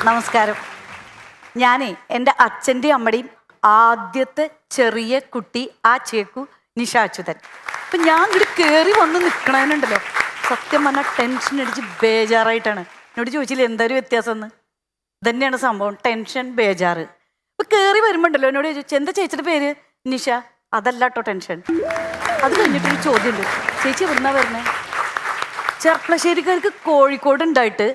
നമസ്കാരം. ഞാനേ എൻ്റെ അച്ഛൻ്റെയും അമ്മയുടെയും ആദ്യത്തെ ചെറിയ കുട്ടി ആ ചേക്കു നിഷ അച്യുതൻ. അപ്പം ഞാൻ ഇങ്ങോട്ട് കയറി വന്ന് നിൽക്കണേനുണ്ടല്ലോ, സത്യം പറഞ്ഞാൽ ടെൻഷൻ അടിച്ച് ബേജാറായിട്ടാണ്. എന്നോട് ചോദിച്ചില്ല എന്താ ഒരു വ്യത്യാസം എന്ന്. ഇതന്നെയാണ് സംഭവം, ടെൻഷൻ ബേജാറ്. ഇപ്പം കയറി വരുമ്പോണ്ടല്ലോ എന്നോട് ചോദിച്ചു എന്താ ചേച്ചിയുടെ പേര്? നിഷ. അതല്ല കേട്ടോ ടെൻഷൻ. അത് കഴിഞ്ഞിട്ടൊരു ചോദ്യമുണ്ട്, ചേച്ചി എവിടുന്നാ വരുന്നത്? ചെർപ്പളശ്ശേരിക്കാർക്ക് കോഴിക്കോട് ഉണ്ടായിട്ട്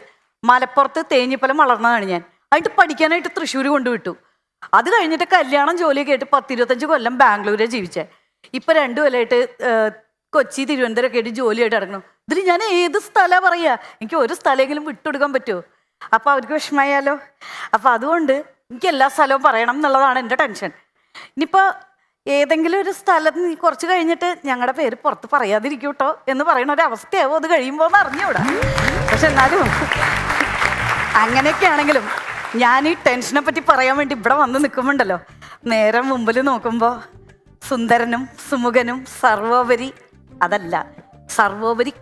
മലപ്പുറത്ത് തേഞ്ഞിപ്പലം വളർന്നതാണ് ഞാൻ. അതിട്ട് പഠിക്കാനായിട്ട് തൃശ്ശൂർ കൊണ്ടുവിട്ടു. അത് കഴിഞ്ഞിട്ട് കല്യാണം ജോലിയൊക്കെ ആയിട്ട് 10-25 കൊല്ലം ബാംഗ്ലൂരിൽ ജീവിച്ചേ. ഇപ്പം 2 കൊല്ലമായിട്ട് കൊച്ചി തിരുവനന്തപുരമൊക്കെ ആയിട്ട് ജോലിയായിട്ട് നടക്കണം. ഇതിൽ ഞാൻ ഏത് സ്ഥലമാണ് പറയുക? എനിക്ക് ഒരു സ്ഥലമെങ്കിലും വിട്ടുകൊടുക്കാൻ പറ്റുമോ? അപ്പോൾ അവർക്ക് വിഷമമായാലോ. അപ്പോൾ അതുകൊണ്ട് എനിക്ക് എല്ലാ സ്ഥലവും പറയണം എന്നുള്ളതാണ് എൻ്റെ ടെൻഷൻ. ഇനിയിപ്പോൾ ഏതെങ്കിലും ഒരു സ്ഥലത്ത് കുറച്ച് കഴിഞ്ഞിട്ട് ഞങ്ങളുടെ പേര് പുറത്ത് പറയാതിരിക്കും കേട്ടോ എന്ന് പറയുന്ന ഒരു അവസ്ഥയാവും അത് കഴിയുമ്പോൾ എന്ന് അറിഞ്ഞൂടാ. പക്ഷെ എന്നാലും അങ്ങനെയൊക്കെ ആണെങ്കിലും ഞാൻ ഈ ടെൻഷനെ പറ്റി പറയാൻ വേണ്ടി ഇവിടെ വന്ന് നിൽക്കുമ്പോണ്ടല്ലോ, നേരെ മുമ്പിൽ നോക്കുമ്പോൾ സുന്ദരനും സുമുഖനും സർവോപരി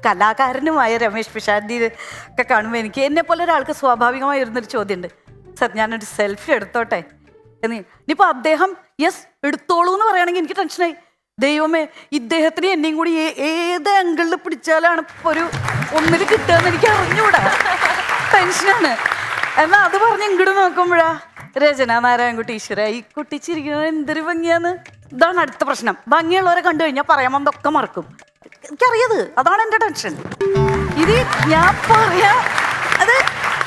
കലാകാരനുമായ രമേശ് പിഷാരടി ഒക്കെ കാണുമ്പോൾ എനിക്ക് എന്നെപ്പോലെ ഒരാൾക്ക് സ്വാഭാവികമായിരുന്നൊരു ചോദ്യമുണ്ട്, സർ ഞാനൊരു സെൽഫി എടുത്തോട്ടെ എന്ന്. ഇനിയിപ്പോൾ അദ്ദേഹം യെസ് എടുത്തോളൂ എന്ന് പറയുകയാണെങ്കിൽ എനിക്ക് ടെൻഷനായി. ദൈവമേ, ഇദ്ദേഹത്തിന് എന്നെയും കൂടി ഏത് ആംഗിളിൽ പിടിച്ചാലാണ് ഇപ്പോൾ ഒരു ഒന്നിൽ കിട്ടുകയെന്ന് എനിക്ക് അറിഞ്ഞൂടാ. ടെൻഷനാണ്. എന്നാൽ അത് പറഞ്ഞ് ഇങ്ങോട്ട് നോക്കുമ്പോഴാ രചന നാരായണൻകുട്ടി, ഈശ്വര ഈ കുട്ടി ചിരിക്കുന്നത് എന്തൊരു ഭംഗിയാന്ന്. ഇതാണ് അടുത്ത പ്രശ്നം. ഭംഗിയുള്ളവരെ കണ്ടു കഴിഞ്ഞാൽ പറയാൻ വന്നതൊക്കെ മറക്കും. എനിക്കറിയത്, അതാണ് എൻ്റെ ടെൻഷൻ. ഇത് ഞാൻ പറയാ അത്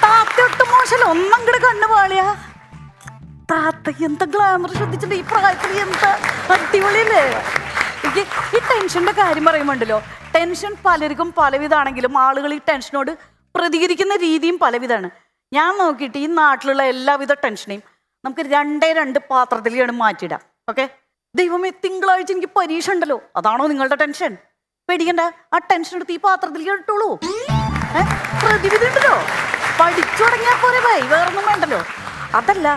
താത്തൊട്ട് മോശമല്ല, ഒന്നങ്ങട് കണ്ണു പാളിയാ. താത്ത എന്താ ഗ്ലാമർ ശ്രദ്ധിച്ചിട്ട് ഈ പ്രായത്തിൽ എന്താ അടിപൊളിയല്ലേ. എനിക്ക് ഈ ടെൻഷൻ്റെ കാര്യം പറയുമ്പോണ്ടല്ലോ, ടെൻഷൻ പലർക്കും പലവിധാണെങ്കിലും ആളുകൾ ഈ ടെൻഷനോട് പ്രതികരിക്കുന്ന രീതിയും പലവിധമാണ്. ഞാൻ നോക്കിയിട്ട് ഈ നാട്ടിലുള്ള എല്ലാവിധ ടെൻഷനെയും നമുക്ക് 2 പാത്രത്തിലാണ് മാറ്റിയിടാം. ഓക്കെ, ദൈവമേ തിങ്കളാഴ്ച എനിക്ക് പരീക്ഷ ഉണ്ടല്ലോ, അതാണോ നിങ്ങളുടെ ടെൻഷൻ? പേടിക്കണ്ട, ആ ടെൻഷൻ എടുത്ത് ഈ പാത്രത്തിലേക്ക് ഇട്ടോളൂ. പ്രതിവിധി ഉണ്ടല്ലോ, പഠിച്ചു തുടങ്ങിയാൽ പോരെ ഭയ, വേറൊന്നും വേണ്ടല്ലോ. അതല്ല,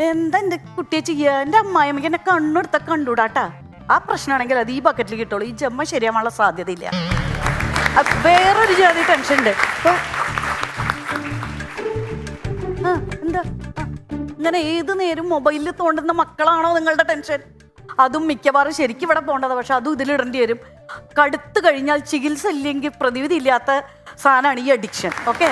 എന്താ എൻ്റെ കുട്ടിയെ ചെയ്യുക? എൻ്റെ അമ്മായിമ്മയ്ക്ക് എന്നെ കണ്ണെടുത്ത കണ്ടൂടാട്ടാ. ആ പ്രശ്നമാണെങ്കിൽ അത് ഈ ബക്കറ്റിൽ കിട്ടുള്ളൂ, ഈ ജമ്മ ശരിയാവാനുള്ള സാധ്യതയില്ല. വേറൊരു ജാതി ടെൻഷൻ ഉണ്ട്. എന്താ ഇങ്ങനെ ഏത് നേരം മൊബൈലിൽ തോണ്ടുന്ന മക്കളാണോ നിങ്ങളുടെ ടെൻഷൻ? അതും മിക്കവാറും ശരിക്കും ഇവിടെ പോകേണ്ടത്, പക്ഷെ അതും ഇതിലിടേണ്ടി വരും. കടുത്ത് കഴിഞ്ഞാൽ ചികിത്സ ഇല്ലെങ്കിൽ പ്രതിവിധി ഇല്ലാത്ത സാധനമാണ് ഈ അഡിക്ഷൻ. ഓക്കെ,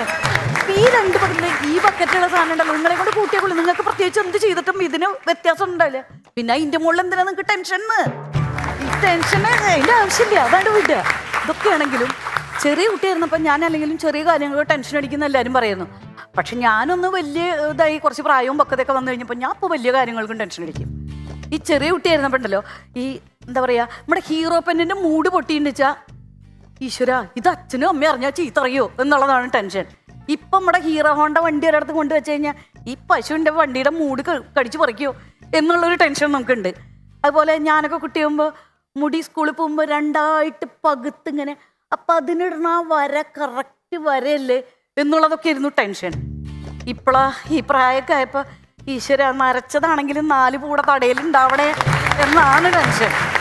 ഈ 2 ബക്കറ്റിൽ ഈ ബക്കറ്റിലുള്ള സാധനം ഉണ്ടല്ലോ, നിങ്ങളെ കൊണ്ട് കൂട്ടിയേക്കുള്ളൂ. നിങ്ങൾക്ക് പ്രത്യേകിച്ച് എന്ത് ചെയ്തിട്ടും ഇതിന് വ്യത്യാസം ഉണ്ടാവില്ല. പിന്നെ അതിൻ്റെ മുകളിൽ എന്തിനാ നിങ്ങൾക്ക് ടെൻഷൻ? ഈ ടെൻഷന് അതിൻ്റെ ആവശ്യമില്ല, അതാണ് വിടുക. ഇതൊക്കെയാണെങ്കിലും ചെറിയ കുട്ടിയായിരുന്നപ്പോൾ ഞാൻ അല്ലെങ്കിലും ചെറിയ കാര്യങ്ങൾക്ക് ടെൻഷൻ അടിക്കുന്ന എല്ലാവരും പറയുന്നു. പക്ഷെ ഞാനൊന്ന് വലിയ ഇതായി കുറച്ച് പ്രായവും പക്വതയൊക്കെ വന്നു കഴിഞ്ഞപ്പോൾ ഞാൻ ഇപ്പോൾ വലിയ കാര്യങ്ങൾക്കും ടെൻഷൻ അടിക്കും. ഈ ചെറിയ കുട്ടിയായിരുന്നപ്പോൾ ഉണ്ടല്ലോ, ഈ എന്താ പറയുക, നമ്മുടെ ഹീറോ പെണ്ണിൻ്റെ മൂഡ് പൊട്ടിയെന്ന് വെച്ചാൽ ഈശ്വര ഇത് അച്ഛനും അമ്മയും അറിഞ്ഞാൽ ചീത്തറിയോ എന്നുള്ളതാണ് ടെൻഷൻ. ഇപ്പം നമ്മുടെ ഹീറോ ഹോണ്ട വണ്ടി ഒരിടത്ത് കൊണ്ടുവച്ച് കഴിഞ്ഞാൽ ഈ പശുവിൻ്റെ വണ്ടിയുടെ മൂഡ് കടിച്ചു പറിക്കുമോ എന്നുള്ളൊരു ടെൻഷൻ നമുക്കുണ്ട്. അതുപോലെ ഞാനൊക്കെ കുട്ടിയാകുമ്പോൾ മുടി സ്കൂളിൽ പോകുമ്പോൾ 2ആയിട്ട് പകുത്തിങ്ങനെ, അപ്പം അതിനിടണ വര കറക്റ്റ് വരയല്ലേ എന്നുള്ളതൊക്കെ ആയിരുന്നു ടെൻഷൻ. ഇപ്പോഴാ ഈ പ്രായമൊക്കെ ആയപ്പോൾ ഈശ്വര നരച്ചതാണെങ്കിലും 4 പൂട തടയിലുണ്ടാവണേ എന്നാണ് ടെൻഷൻ.